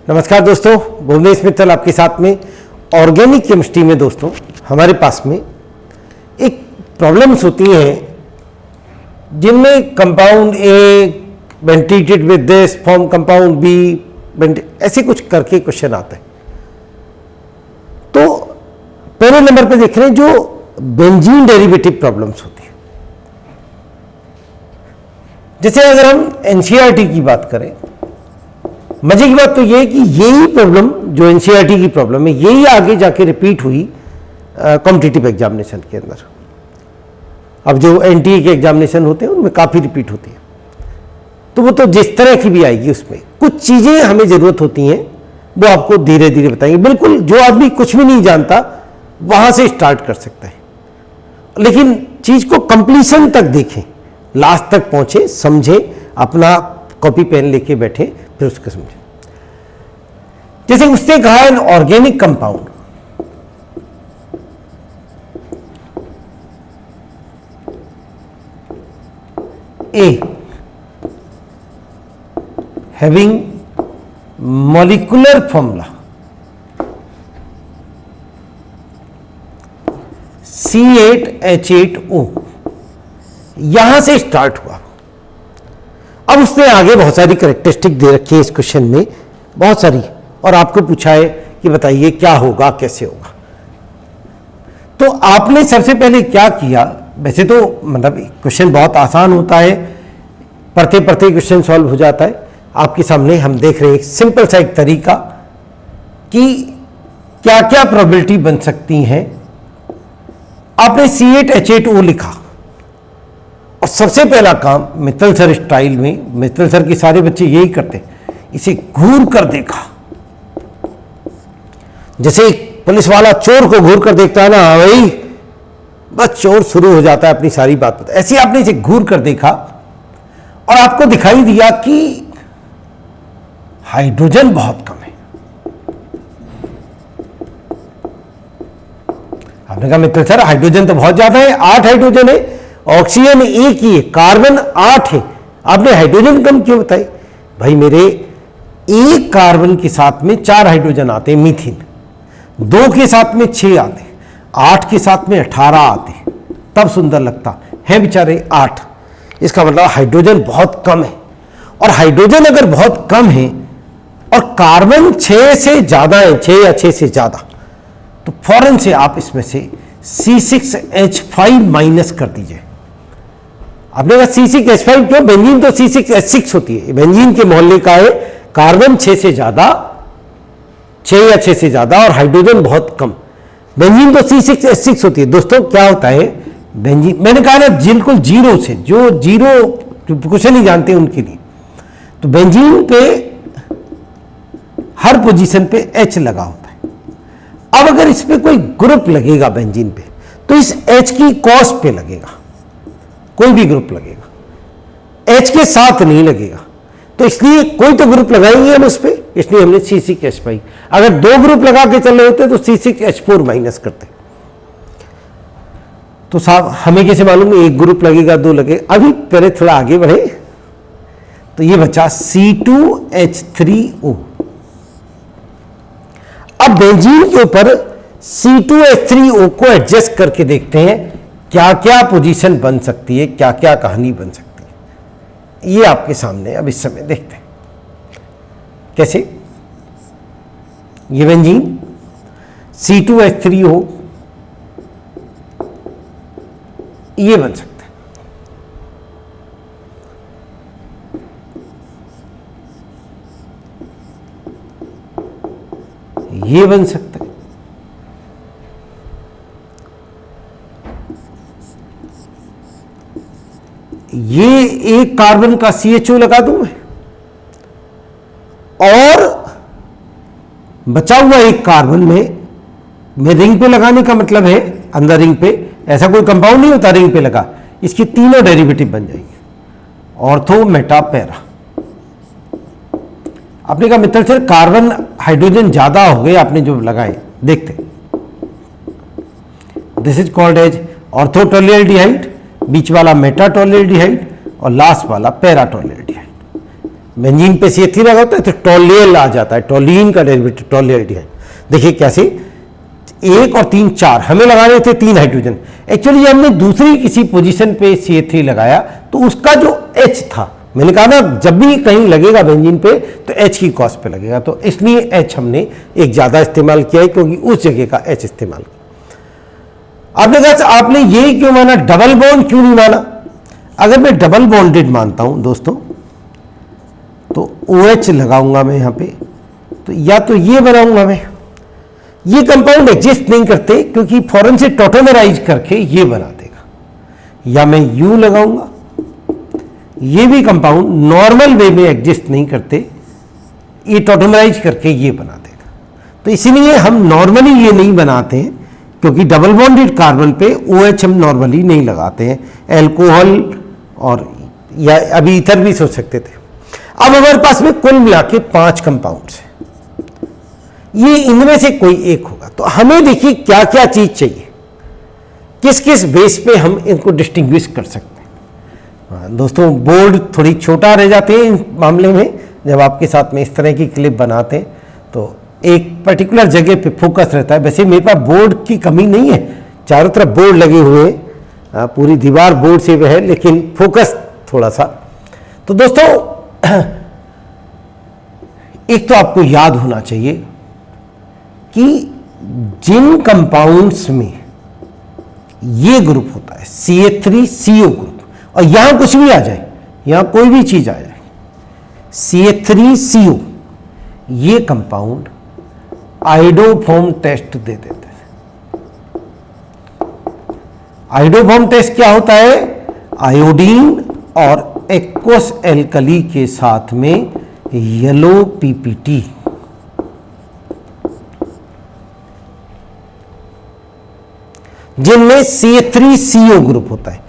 नमस्कार दोस्तों, भुवनेश मित्तल आपके साथ में। ऑर्गेनिक केमिस्ट्री में दोस्तों हमारे पास में एक प्रॉब्लम्स होती हैं जिनमें compound A when treated with this form compound B, ऐसे कुछ करके क्वेश्चन आते हैं। तो पहले नंबर पे देख रहे हैं जो बेंजीन डेरिवेटिव प्रॉब्लम्स होती है। जैसे अगर हम एनसीईआरटी की बात करें, मजे की बात तो ये है कि यही प्रॉब्लम जो एनसीईआरटी की प्रॉब्लम है यही आगे जाके रिपीट हुई कॉम्पिटिटिव एग्जामिनेशन के अंदर। अब जो एनटीए के एग्जामिनेशन होते हैं उनमें काफ़ी रिपीट होती है, तो वो तो जिस तरह की भी आएगी उसमें कुछ चीज़ें हमें ज़रूरत होती हैं वो आपको धीरे धीरे बताएंगे। बिल्कुल जो आदमी कुछ भी नहीं जानता वहाँ से स्टार्ट कर सकता है, लेकिन चीज़ को कंप्लीशन तक देखें, लास्ट तक पहुँचे, समझे, अपना कॉपी पेन लेके बैठे, फिर उसको समझे। जैसे उसने कहा N organic compound A having molecular formula C8H8O, यहां से स्टार्ट हुआ। अब उसने आगे बहुत सारी कैरेक्टरिस्टिक दे रखी है इस क्वेश्चन में, बहुत सारी, और आपको पूछा है कि बताइए क्या होगा, कैसे होगा। तो आपने सबसे पहले क्या किया, वैसे तो मतलब क्वेश्चन बहुत आसान होता है, पढ़ते पढ़ते क्वेश्चन सॉल्व हो जाता है। आपके सामने हम देख रहे हैं एक सिंपल सा एक तरीका कि क्या क्या प्रोबेबिलिटी बन सकती हैं। आपने C8H8O लिखा और सबसे पहला काम मित्तल सर स्टाइल में, मित्तल सर के सारे बच्चे यही करते, इसे घूर कर देखा। जैसे एक पुलिस वाला चोर को घूर कर देखता है ना, हाँ भाई, बस चोर शुरू हो जाता है अपनी सारी बात बता। ऐसे आपने इसे घूर कर देखा और आपको दिखाई दिया कि हाइड्रोजन बहुत कम है। आपने कहा मित्तल सर हाइड्रोजन तो बहुत ज्यादा है, 8 हाइड्रोजन है, ऑक्सीजन एक ही है, कार्बन 8 है, आपने हाइड्रोजन कम क्यों बताई? भाई मेरे एक कार्बन के साथ में 4 हाइड्रोजन आते हैं, मीथेन, 2 के साथ में 6 आते हैं, 8 के साथ में 18 आते हैं, तब सुंदर लगता है बेचारे 8। इसका मतलब हाइड्रोजन बहुत कम है। और हाइड्रोजन अगर बहुत कम है और कार्बन 6 से ज्यादा है, 6 या 6 से ज्यादा, तो फौरन से आप इसमें से C6H5 माइनस कर दीजिए। आपने कहा C6H5 क्यों? बेंजीन तो C6H6 होती है, बेंजीन के मोहल्ले का है, कार्बन 6 से ज्यादा, 6 या 6 से ज्यादा, और हाइड्रोजन बहुत कम, बेंजीन तो C6H6 होती है। दोस्तों क्या होता है बेंजीन, मैंने कहा ना बिल्कुल जीरो से, जो जीरो कुछ नहीं जानते उनके लिए, तो बेंजीन पे हर पोजीशन पे H लगा होता है। अब अगर इस पे कोई ग्रुप लगेगा बेंजीन पे, तो इस H की कॉस पे लगेगा, कोई भी ग्रुप लगेगा, H के साथ नहीं लगेगा, तो इसलिए कोई तो ग्रुप लगाएंगे हम उस पे, इसलिए हमने C6H5। अगर 2 ग्रुप लगा के चल रहे होते तो C6H4 माइनस करते। तो साहब हमें कैसे मालूम एक ग्रुप लगेगा, 2 लगेगा? अभी पहले थोड़ा आगे बढ़े, तो ये बचा C2H3O। अब बेंजीन के ऊपर C2H3O को एडजस्ट करके देखते हैं क्या क्या पोजीशन बन सकती है, क्या क्या कहानी बन सकती है। ये आपके सामने अब इस समय देखते हैं कैसे। ये बेंजीन C2H3O ये बन सकता है, ये बन सकता है, ये एक कार्बन का CHO लगा दूं मैं, और बचा हुआ एक कार्बन में रिंग पे लगाने का मतलब है अंदर रिंग पे, ऐसा कोई कंपाउंड नहीं होता रिंग पे लगा, इसकी तीनों डेरिवेटिव बन जाएंगे, ऑर्थो मेटा पैरा। आपने कहा मित्तल सर कार्बन हाइड्रोजन ज्यादा हो गए आपने जो लगाए, देखते, दिस इज कॉल्ड एज ऑर्थोटोल्युलडिहाइड, बीच वाला मेटाटोल्युलडिहाइड और लास्ट वाला पैराटोल्युलडिहाइड। बेंजीन पे CH3 लगा होता है तो टोल्यूल आ जाता है, टोल्यून का डेरिवेटिव टोल्यूल्डिहाइड। देखिए कैसे, 1 और 3 4 हमें लगाने थे 3 हाइड्रोजन, एक्चुअली हमने दूसरी किसी पोजीशन पे CH3 लगाया तो उसका जो H था, मैंने कहा ना जब भी कहीं लगेगा बेंजीन पे तो H की कॉस्ट पे लगेगा, तो इसलिए H हमने एक ज़्यादा इस्तेमाल किया है क्योंकि उस जगह का H इस्तेमाल किया। आपने कहा आपने ये क्यों माना, डबल बॉन्ड क्यों नहीं माना? अगर मैं डबल बॉन्डेड मानता हूं दोस्तों तो OH लगाऊंगा मैं यहां पे, तो या तो ये बनाऊंगा मैं, ये कंपाउंड एग्जिस्ट नहीं करते क्योंकि फौरन से टॉटोमराइज करके ये बना देगा, या मैं U लगाऊंगा, ये भी कंपाउंड नॉर्मल वे में एग्जिस्ट नहीं करते, ये टॉटोमराइज करके ये बना देगा। तो इसीलिए हम नॉर्मली ये नहीं बनाते हैं क्योंकि डबल बॉन्डेड कार्बन पे OH हम नॉर्मली नहीं लगाते हैं, एल्कोहल और या अभी ईथर भी सोच सकते थे। अब हमारे पास में कुल मिला के 5 कंपाउंड्स हैं, ये इनमें से कोई एक होगा, तो हमें देखिए क्या क्या चीज चाहिए, किस किस बेस पे हम इनको डिस्टिंग्विश कर सकते हैं। दोस्तों बोर्ड थोड़ी छोटा रह जाते हैं इस मामले में, जब आपके साथ में इस तरह की क्लिप बनाते हैं तो एक पर्टिकुलर जगह पे फोकस रहता है। वैसे मेरे पास बोर्ड की कमी नहीं है, चारों तरफ बोर्ड लगे हुए हैं, पूरी दीवार बोर्ड से है, लेकिन फोकस थोड़ा सा। तो दोस्तों एक तो आपको याद होना चाहिए कि जिन कंपाउंड्स में ये ग्रुप होता है CH3CO ग्रुप, और यहां कुछ भी आ जाए, यहां कोई भी चीज आ जाए, CH3CO, ये कंपाउंड आइडोफॉर्म टेस्ट दे देते हैं। आइडोफॉर्म टेस्ट क्या होता है? आयोडीन और एक्वस एल्कली के साथ में येलो PPT, जिनमें CH3CO ग्रुप होता है।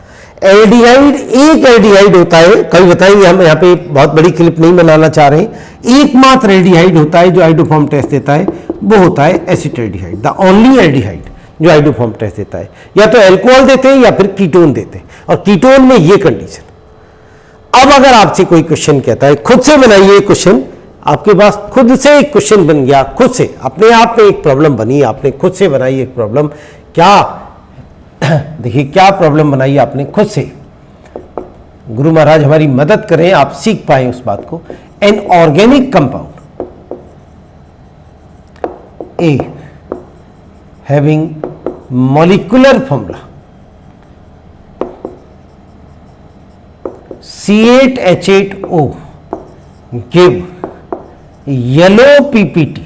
एल्डिहाइड, एक एल्डिहाइड होता है, कभी बताएंगे, हम यहाँ पे बहुत बड़ी क्लिप नहीं बनाना चाह रहे हैं। एकमात्र एल्डिहाइड होता है जो आइडोफॉर्म टेस्ट देता है, वो होता है एसिटाल्डिहाइड, द ओनली एल्डिहाइड जो आइडोफॉर्म टेस्ट देता है। या तो अल्कोहल देते हैं या फिर कीटोन देते हैं, और कीटोन में ये कंडीशन। अब अगर आपसे कोई क्वेश्चन कहता है खुद से बनाइए क्वेश्चन, आपके पास खुद से एक क्वेश्चन बन गया, खुद से अपने आप में एक प्रॉब्लम बनी, आपने खुद से बनाई एक प्रॉब्लम, क्या देखिए क्या प्रॉब्लम बनाई आपने खुद से। गुरु महाराज हमारी मदद करें, आप सीख पाए उस बात को। N organic compound A having molecular formula C8H8O give yellow PPT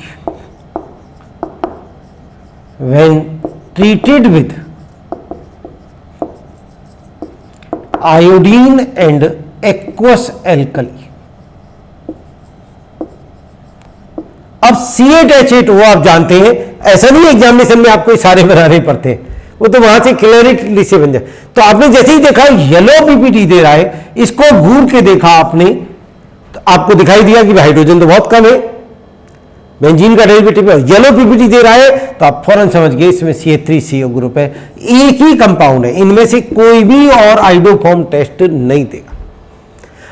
when treated with iodine and aqueous alkali। अब C8H8O आप जानते हैं, ऐसा नहीं एग्जामिनेशन में आपको सारे बनाने पड़ते हैं, वो तो वहां से क्लियरिटी से बन जाए। तो आपने जैसे ही देखा येलो PPT दे रहा है, इसको घूर के देखा आपने तो आपको दिखाई दिया कि हाइड्रोजन तो बहुत कम है, बेंजीन का डेरिवेटिव येलो PPT दे रहा है, तो आप फौरन समझ गए इसमें CH3CO ग्रुप है, एक ही कंपाउंड है, इनमें से कोई भी और आइडोफॉर्म टेस्ट नहीं देगा।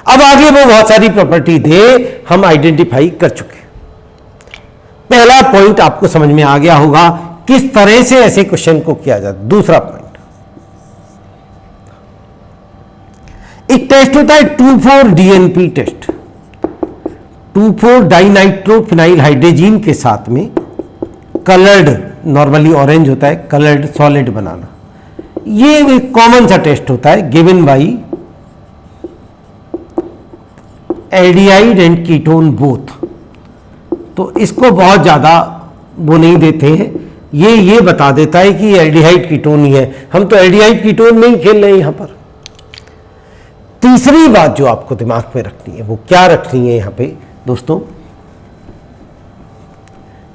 अब आगे वो बहुत सारी प्रॉपर्टी दे, हम आइडेंटिफाई कर चुके। पहला पॉइंट आपको समझ में आ गया होगा किस तरह से ऐसे क्वेश्चन को किया जाता है। दूसरा पॉइंट, एक टेस्ट होता है 2,4-DNP टेस्ट, 2,4-डाइनाइट्रोफिनाइल हाइड्रोजीन के साथ में कलर्ड, नॉर्मली ऑरेंज होता है, कलर्ड सॉलिड बनाना। ये एक कॉमन सा टेस्ट होता है, given by aldehyde and ketone both. तो इसको बहुत ज्यादा वो नहीं देते हैं, ये बता देता है कि एल्डिहाइड कीटोन ही है। हम तो एल्डिहाइड कीटोन में ही खेल रहे हैं यहां पर। तीसरी बात जो आपको दिमाग में रखनी है, वो क्या रखनी है यहां पे दोस्तों,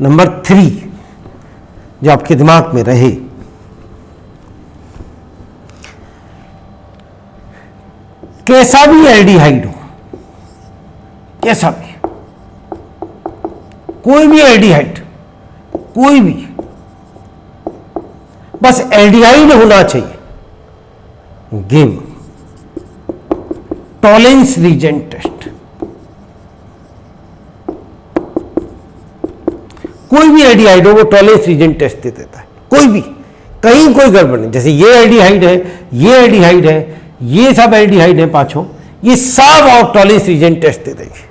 नंबर 3 जो आपके दिमाग में रहे, कैसा भी एल्डिहाइड हो, कैसा भी, कोई भी एल्डिहाइड, कोई भी, बस एल्डिहाइड होना चाहिए, गिव टॉलेंस रीजेंट टेस्ट। कोई भी एल्डिहाइड हो वो टॉलरेंस रीजन टेस्ट दे देता है, कोई भी, कहीं कोई गड़बड़ नहीं। जैसे ये एल्डिहाइड है, ये एल्डिहाइड है, ये सब एल्डिहाइड है पांचों, ये सब आप टॉलरेंस रीजन टेस्ट दे देंगे।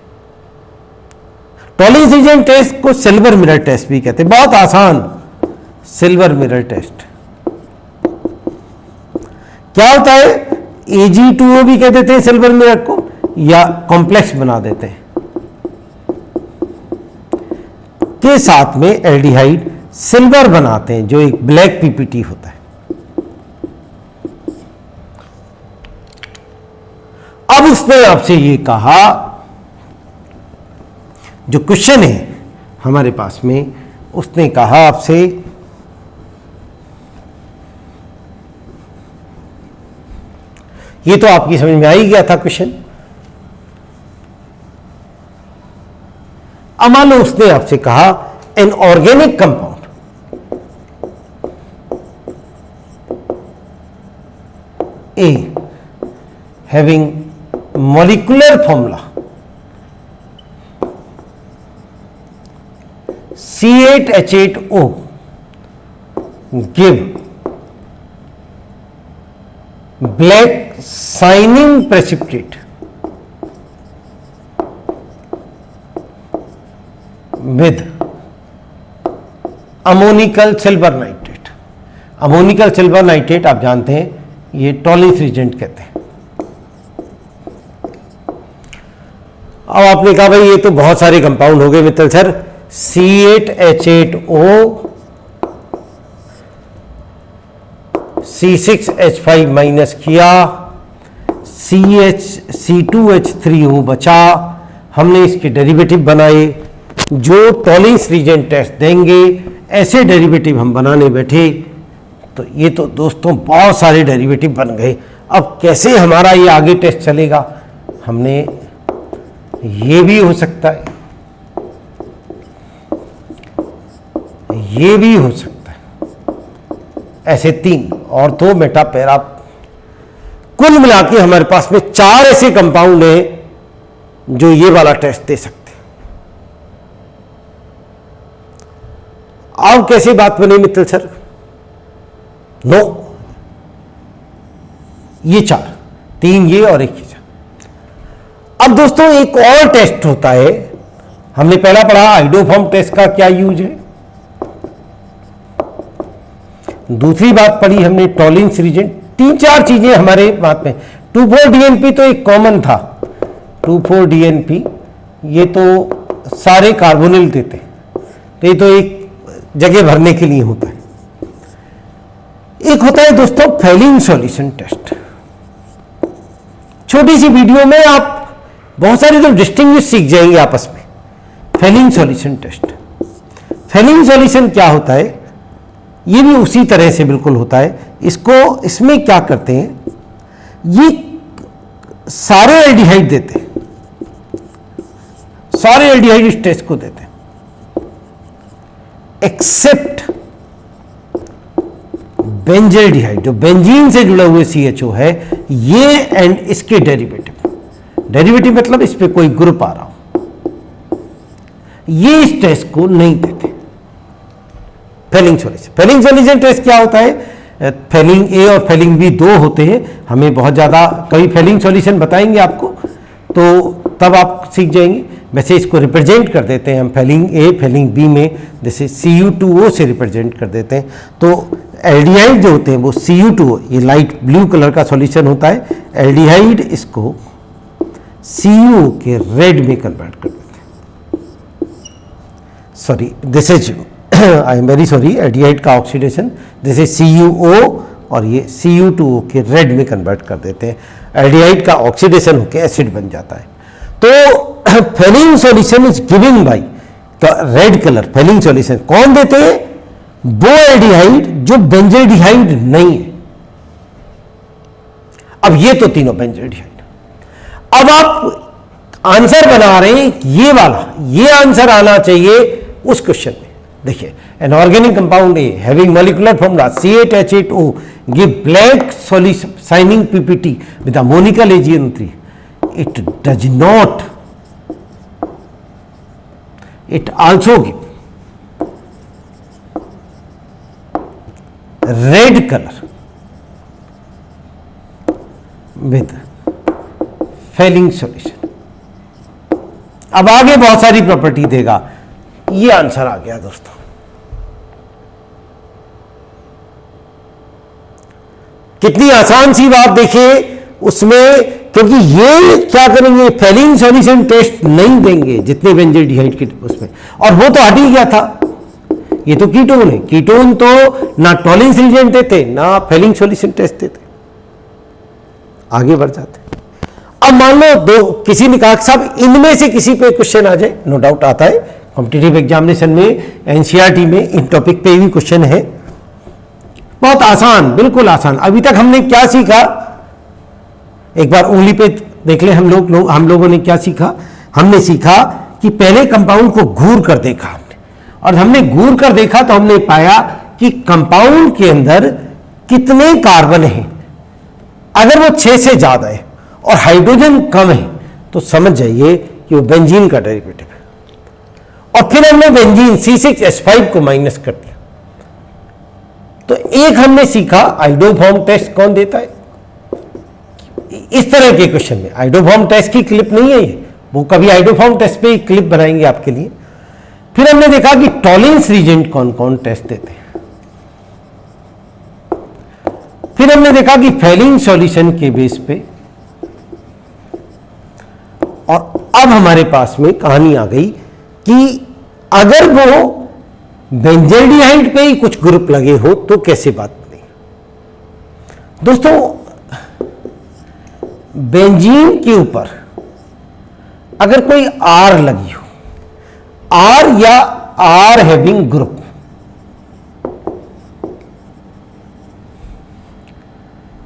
टॉलरेंस रीजन टेस्ट को सिल्वर मिरर टेस्ट भी कहते हैं, बहुत आसान, सिल्वर मिरर टेस्ट। क्या होता है, AG2O भी कह देते हैं सिल्वर मिरर को, या कॉम्प्लेक्स बना देते हैं, के साथ में एल्डिहाइड सिल्वर बनाते हैं, जो एक ब्लैक PPT होता है। अब उसने आपसे ये कहा, जो क्वेश्चन है हमारे पास में, उसने कहा आपसे ये तो आपकी समझ में आ ही गया था क्वेश्चन। अब मान लो उसने आपसे कहा N organic compound A having molecular formula C8H8O give black shining precipitate with ammoniacal silver nitrate. Ammoniacal silver nitrate आप जानते हैं, ये टॉलरेंस रीजेंट कहते हैं। अब आपने कहा भाई ये तो बहुत सारे कंपाउंड हो गए Mittal sir, C8H8O, C6H5 minus किया, C2H3O बचा, हमने इसके डेरिवेटिव बनाए, जो टॉलरेंस रीजन टेस्ट देंगे ऐसे डेरिवेटिव हम बनाने बैठे। तो ये तो दोस्तों बहुत सारे डेरिवेटिव बन गए। अब कैसे हमारा ये आगे टेस्ट चलेगा, हमने ये भी हो सकता है, ये भी हो सकता है, ऐसे 3 और 2 मेटा पैरा, कुल मिला के हमारे पास में 4 ऐसे कंपाउंड हैं जो ये वाला टेस्ट दे सकते हैं। अब कैसी बात बनी मित्तल सर, नो, ये 4, 3 ये और 1 ये। अब दोस्तों एक और टेस्ट होता है, हमने पहला पढ़ा आइडोफॉर्म टेस्ट का क्या यूज है, दूसरी बात पढ़ी हमने टॉलरेंस रीजन। 3-4 चीजें हमारे बात में, 2,4-DNP तो एक कॉमन था, 2,4-DNP ये तो सारे कार्बोनिल देते हैं, तो ये तो एक जगह भरने के लिए होता है। एक होता है दोस्तों फेलिंग सॉल्यूशन टेस्ट। छोटी सी वीडियो में आप बहुत सारे तो डिस्टिंग्विश सीख जाएंगे आपस में। Fehling solution test, Fehling solution क्या होता है, ये भी उसी तरह से बिल्कुल होता है। इसमें क्या करते हैं, ये सारे एल्डिहाइड देते हैं, सारे एल्डिहाइड इस टेस्ट को देते हैं एक्सेप्ट बेंजल्डिहाइड, जो बेंजीन से जुड़े हुए CHO है, ये एंड इसके डेरिवेटिव। डेरिवेटिव मतलब इस पे कोई ग्रुप आ रहा हो, ये इस टेस्ट को नहीं देते। Fehling solution, Fehling solution test क्या होता है, फेलिंग ए और फेलिंग बी 2 होते हैं। हमें बहुत ज़्यादा कभी फेलिंग सॉल्यूशन बताएंगे आपको, तो तब आप सीख जाएंगे। वैसे इसको रिप्रेजेंट कर देते हैं हम फेलिंग ए फेलिंग बी में, जैसे Cu2O से रिप्रेजेंट कर देते हैं। तो एल्डिहाइड जो होते हैं वो Cu2O, ये लाइट ब्लू कलर का सॉल्यूशन होता है, एल्डिहाइड इसको Cu के रेड में कन्वर्ट कर देते हैं। Sorry, this is, I am very sorry, aldehyde का ऑक्सीडेशन, दिस इज CuO और ये Cu2O के रेड में कन्वर्ट कर देते हैं। एल्डिहाइड का ऑक्सीडेशन होकर एसिड बन जाता है। तो Fehling solution is giving by red colour. Fehling solution कौन देते हैं, वो एल्डिहाइड जो बेंजल्डिहाइड नहीं है। अब ये तो तीनों बेंजल्डिहाइड। अब आप आंसर बना रहे हैं ये वाला, ये आंसर आना चाहिए उस क्वेश्चन में। देखिए, an organic compound A having molecular formula C8H8O give black shining PPT with ammoniacal AgNO3. It does not, it also give red colour with Fehling solution. अब आगे बहुत सारी प्रॉपर्टी देगा। ये आंसर आ गया दोस्तों। कितनी आसान सी बात देखिए उसमें, क्योंकि ये क्या करेंगे, फेलिंग सॉल्यूशन टेस्ट नहीं देंगे जितने बेंजोल्डिहाइड के उसमें, और वो तो हट ही गया था। ये तो कीटोन है, कीटोन तो ना टॉलिंस रिएजेंट देते ना फेलिंग सॉल्यूशन टेस्ट देते। आगे बढ़ जाते। अब मान लो दो किसी ने कहा साहब इनमें से किसी पे क्वेश्चन आ जाए, नो डाउट आता है कॉम्पिटिटिव एग्जामिनेशन में, एनसीईआरटी में इन टॉपिक पे भी क्वेश्चन है। बहुत आसान, बिल्कुल आसान। अभी तक हमने क्या सीखा, एक बार उंगली पे देख ले। हम लोगों ने क्या सीखा? हमने सीखा कि पहले कंपाउंड को घूर कर देखा हमने, और हमने घूर कर देखा तो हमने पाया कि कंपाउंड के अंदर कितने कार्बन हैं। अगर वो 6 से ज्यादा है और हाइड्रोजन कम है तो समझ जाइए कि वो बेंजीन का डेरिवेटिव है। और फिर हमने बेंजीन C6H5 को माइनस कर दिया। तो एक हमने सीखा आइडोफॉर्म टेस्ट कौन देता है। इस तरह के क्वेश्चन में आइडोफॉर्म टेस्ट की क्लिप नहीं है ये, वो कभी आइडोफॉर्म टेस्ट पे ही क्लिप बनाएंगे आपके लिए। फिर हमने देखा कि टॉलिंस रीजेंट कौन कौन टेस्ट देते हैं। फिर हमने देखा कि फेलिंग सॉल्यूशन के बेस पे, और अब हमारे पास में कहानी आ गई कि अगर वो बेंजोल्डिहाइड पे ही कुछ ग्रुप लगे हो तो कैसे बात बनेगी। दोस्तों बेंजीन के ऊपर अगर कोई आर लगी हो, आर या आर हैविंग ग्रुप,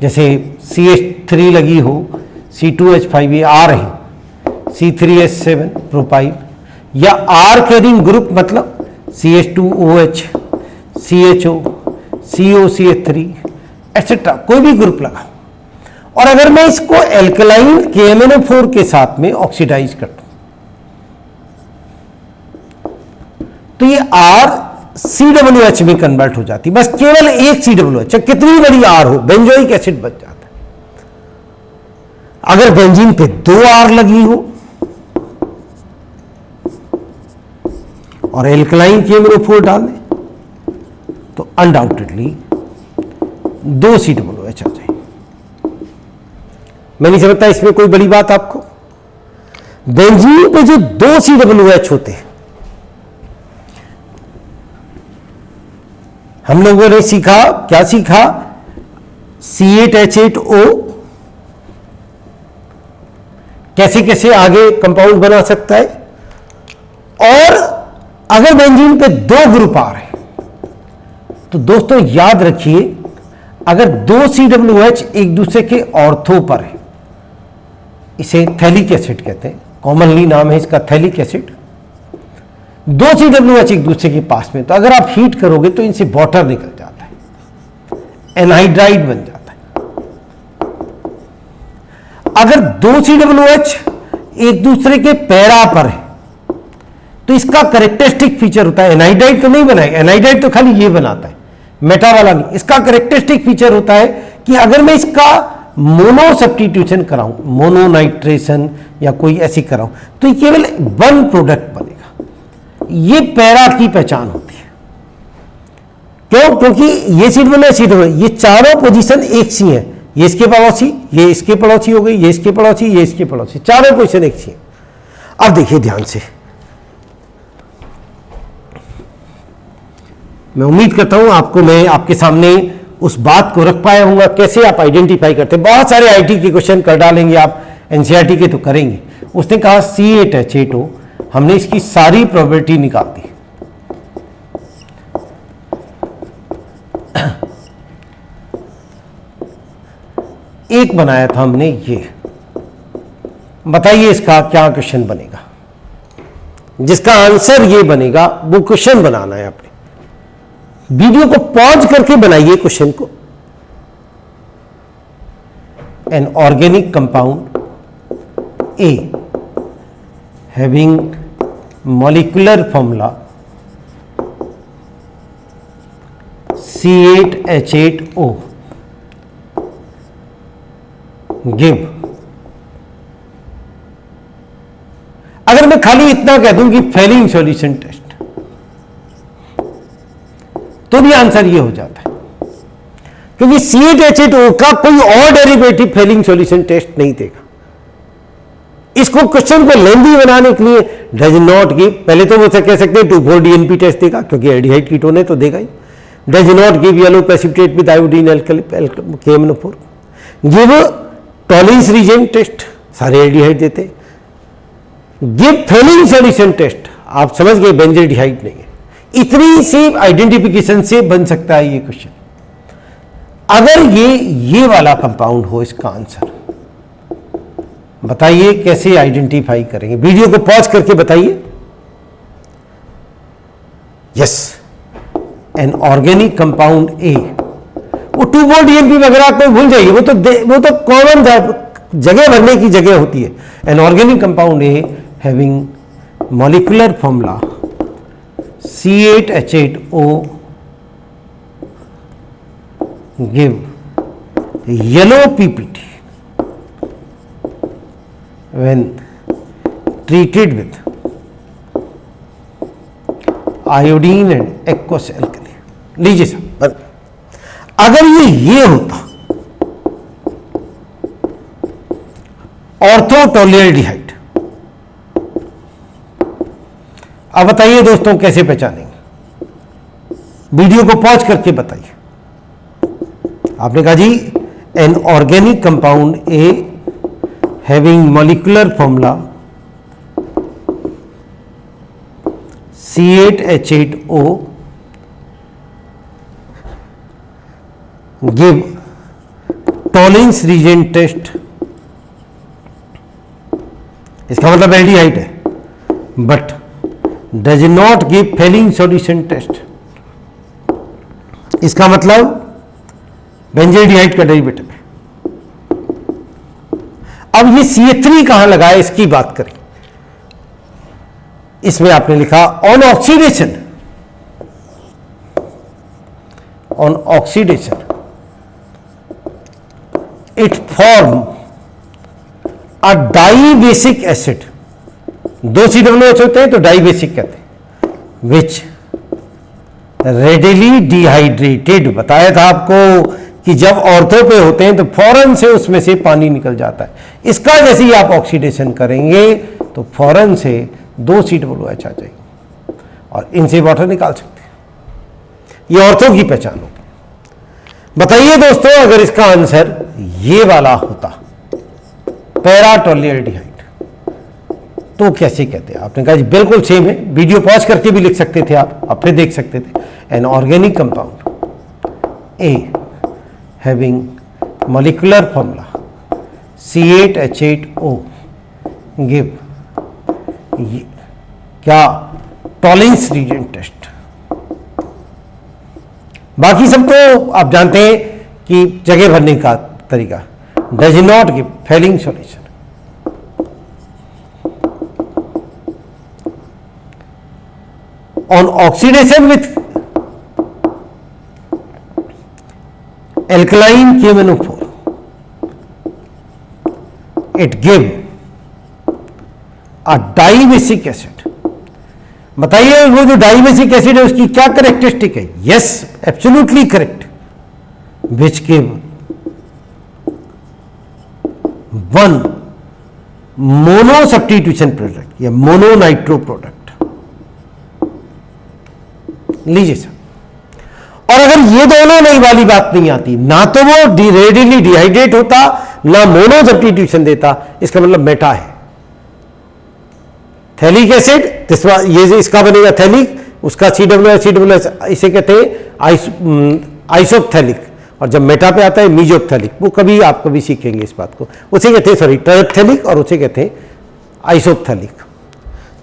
जैसे CH3 लगी हो, C2H5 ये आर है, C3H7 प्रोपाइल, या आर कैरिंग ग्रुप मतलब CH2OH, CHO, COCH3 एटसेट्रा, कोई भी ग्रुप लगा, और अगर मैं इसको एल्कलाइन KMnO4 के साथ में ऑक्सीडाइज कर दूं तो ये R COOH में कन्वर्ट हो जाती, बस केवल एक COOH, कितनी बड़ी R हो बेंजोइक एसिड बन जाता है। अगर बेंजीन पे 2 R लगी हो और एल्कलाइन KMnO4 डाल दें तो अनडाउटेडली 2 COOH आ जाए। मैं नहीं समझता इसमें कोई बड़ी बात आपको। बेंजीन पे जो 2 COOH होते हैं, हम लोगों ने सीखा, क्या सीखा, C8H8O कैसे कैसे आगे कंपाउंड बना सकता है। और अगर बेंजीन पे 2 ग्रुप आ रहे हैं तो दोस्तों याद रखिए, अगर 2 COOH एक दूसरे के ऑर्थो पर है, इसे थैलिक एसिड कहते हैं, कॉमनली नाम है इसका थैलिक एसिड। 2 COOH एक दूसरे के पास में, तो अगर आप हीट करोगे तो इनसे वाटर निकल जाता है, एनहाइड्राइड बन जाता है। अगर 2 COOH एक दूसरे के पैरा पर है तो इसका करेक्टरिस्टिक फीचर होता है, एनहाइड्राइड तो नहीं बनाएगा, एनहाइड्राइड तो खाली ये बनाता है, मेटा वाला नहीं। इसका करेक्टरिस्टिक फीचर होता है कि अगर मैं इसका मोनो सब्स्टिट्यूशन कराऊं, मोनो नाइट्रेशन या कोई ऐसी कराऊं, तो केवल 1 प्रोडक्ट बनेगा। ये पैरा की पहचान होती है। क्यों? क्योंकि ये C2H8 ये चारों पोजीशन एक सी है, ये इसके पड़ोसी, ये इसके पड़ोसी हो गई, ये इसके पड़ोसी, ये इसके पड़ोसी, चारों पोजीशन एक सी है। अब देखिए ध्यान से, मैं उम्मीद करता हूं आपको मैं आपके सामने उस बात को रख पाया हूंगा कैसे आप आइडेंटिफाई करते हैं। बहुत सारे आईटी के क्वेश्चन कर डालेंगे आप, एनसीईआरटी के तो करेंगे। उसने कहा C8H8O, हमने इसकी सारी प्रोबेबिलिटी निकाल दी। एक बनाया था हमने ये, बताइए इसका क्या क्वेश्चन बनेगा। जिसका आंसर ये बनेगा वो क्वेश्चन बनाना है। आपने वीडियो को पॉज करके बनाइए क्वेश्चन को। N organic compound A having molecular formula C8H8O give. अगर मैं खाली इतना कह दूं कि फेलिंग सॉल्यूशन टेस्ट, तो भी आंसर ये हो जाता है, क्योंकि C8H8O का कोई और डेरिवेटिव फेलिंग सॉल्यूशन टेस्ट नहीं देगा। इसको क्वेश्चन को लेंदी बनाने के लिए डज नॉट गिव, पहले तो वो कह सकते हैं 2,4 DNP टेस्ट देगा, क्योंकि एल्डिहाइड कीटोन है तो देगा ही। Does not give yellow precipitate with iodine KMNO4, give Tollens reagent test, सारे एल्डिहाइड देते। गिव फेलिंग सॉल्यूशन टेस्ट, आप समझ गए बेंजल्डिहाइड नहीं है। इतनी सी आइडेंटिफिकेशन से बन सकता है ये क्वेश्चन। अगर ये वाला कंपाउंड हो, इसका आंसर बताइए कैसे आइडेंटिफाई करेंगे? वीडियो को पॉज करके बताइए। यस, एन ऑर्गेनिक कंपाउंड ए, वो 2,4 DNP वगैरह को भूल जाइए, वो तो कॉमन जगह भरने की जगह होती है। N organic compound A having molecular formula C8H8O give yellow PPT when treated with iodine and aqueous alkali। लीजिए सर, अगर ये होता ऑर्थोटोलियल्डिहाइड, अब बताइए दोस्तों कैसे पहचानेंगे? वीडियो को पॉज करके बताइए। आपने कहा जी an organic compound A having molecular formula C8H8O give Tollens reagent test, इसका मतलब एल्डिहाइड है, but does not give Fehling solution test, इसका मतलब बेंजल्डिहाइड का डेरिवेटिव है। अब ये CH3 कहां लगा है इसकी बात करें। इसमें आपने लिखा on oxidation, it form a dibasic acid, 2 COH होते हैं तो डाइबेसिक कहते हैं, विच रेडिली डिहाइड्रेटेड। बताया था आपको कि जब ऑर्थो पे होते हैं तो फौरन से उसमें से पानी निकल जाता है। इसका जैसे ही आप ऑक्सीडेशन करेंगे तो फौरन से 2 COH आ जाएगी और इनसे वाटर निकाल सकते हैं। ये ऑर्थो की पहचान होगी। बताइए दोस्तों, अगर इसका आंसर ये वाला होता पैराटोलियल्डिहाइड, तो कैसे कहते हैं? आपने कहा जी बिल्कुल सेम है, वीडियो पॉज करके भी लिख सकते थे आप फिर देख सकते थे। N organic compound A having molecular formula C8H8O give क्या टॉलिंस रीजेंट टेस्ट। बाकी सब तो आप जानते हैं कि जगह भरने का तरीका। Does not give Fehling solution, on oxidation with alkaline KMNO4 it give a dibasic acid. बताइए वो जो डाइबेसिक एसिड है उसकी क्या करेक्टरिस्टिक है? Yes, absolutely correct, which give 1 mono substitution product या मोनो नाइट्रो प्रोडक्ट। लीजिए सर, और अगर ये दोनों नई वाली बात नहीं आती, ना तो वो रेडिली डिहाइड्रेट होता ना मोनो सब्स्टिट्यूशन देता, इसका मतलब मेटा है। थैलिक एसिड, ये इसका बनेगा थैलिक, उसका COOH, इसे कहते हैं आइसोपथैलिक, और जब मेटा पे आता है मीजोपथैलिक। वो कभी आप कभी सीखेंगे इस बात को, उसे कहते हैं सॉरी टेरेपथैलिक और उसे कहते हैं आइसोपथैलिक।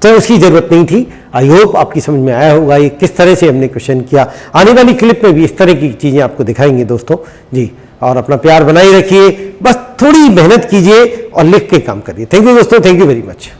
तो उसकी जरूरत नहीं थी। आई होप आपकी समझ में आया होगा ये किस तरह से हमने क्वेश्चन किया। आने वाली क्लिप में भी इस तरह की चीज़ें आपको दिखाएंगे दोस्तों जी। और अपना प्यार बनाए रखिए, बस थोड़ी मेहनत कीजिए और लिख के काम करिए। थैंक यू दोस्तों, थैंक यू वेरी मच।